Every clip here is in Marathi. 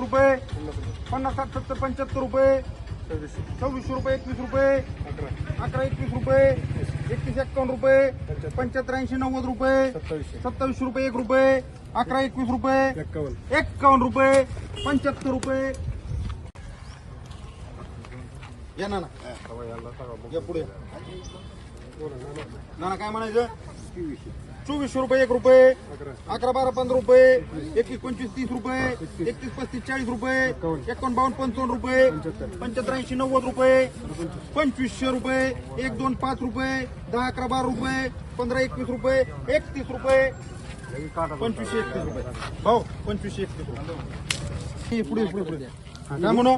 रुपये 50 60 70 75 रुपये 2600 रुपये 21 रुपये 11 21 रुपये 31 51 रुपये 75 80 90 रुपये 27 रुपये 1 रुपये 11 21 रुपये 51 रुपये 75 रुपये या ना या पुढे ना काय म्हणायचं 2400 रुपये 1 रुपये 11 12 15 रुपये 21 25 30 रुपये 31 35 40 रुपये 51 52 55 रुपये 75 80 90 रुपये 2500 रुपये 1 2 5 रुपये 10 11 12 रुपये 15 21 रुपये 31 रुपये 2500 31 रुपये हो 2500 31 रुपये पुढे पुढे पुढे काय म्हणू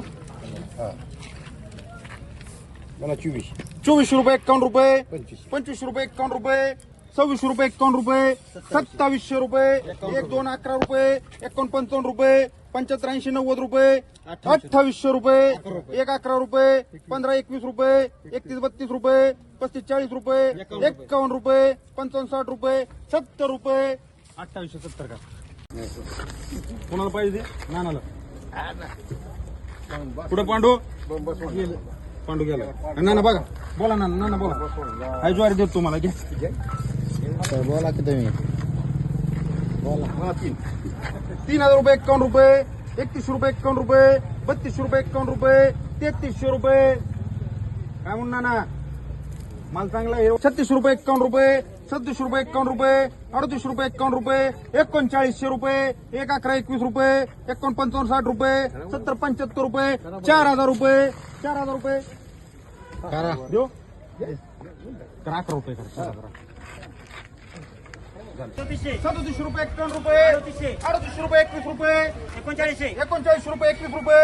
मला 2400 रुपये 51 रुपये 2500 रुपये 51 रुपये 2600 रुपये 51 रुपये 2700 रुपये 1 2 11 रुपये 55 रुपये 75 80 90 रुपये 2800 रुपये 1 11 रुपये 15 21 रुपये 31 32 रुपये 35 40 रुपये 51 रुपये 55 60 रुपये 70 रुपये 2870 का कोणाला पाहिजे नानाला पुढे पांडू पांडू गेला नाना बघा बोला नाना बोला हाय ज्वारी देतो तुम्हाला घ्या बोला की तुम्ही बोला 3000 रुपये 51 रुपये 31 रुपये 51 रुपये 32 रुपये 51 रुपये 3300 रुपये काय म्हणणार ना माल चांगला आहे 36 रुपये 51 रुपये 37 रुपये 51 रुपये 38 रुपये 51 रुपये 3900 रुपये 1 11 21 रुपये 55 60 रुपये 70 75 रुपये 4000 रुपये 4000 रुपये करा देऊ करा 11 रुपये करा 37 रुपये 51 रुपये 38 रुपये 21 रुपये 39 रुपये 21 रुपये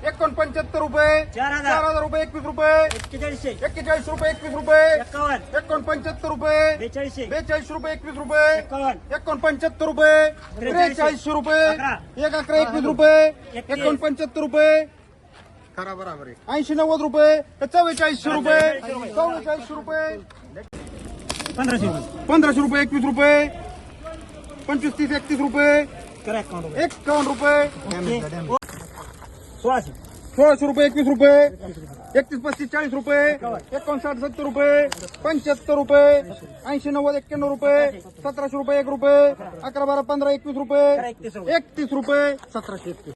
51 रुपये 4000 रुपये 21 रुपये 41 रुपये 21 रुपये 75 रुपये 42 रुपये 21 रुपये 75 रुपये 43 रुपये 1 11 21 रुपये 75 रुपये करा बराबर 80 90 रुपये 4400 रुपये 4400 रुपये 1500 रुपये 21 रुपये 25 30 31 रुपये 51 रुपये 1600 रुपये 21 रुपये 31 35 40 रुपये 59 70 रुपये 75 रुपये 80 90 91 रुपये 1700 रुपये 1 रुपये 11 12 15 21 रुपये 31 रुपये 1731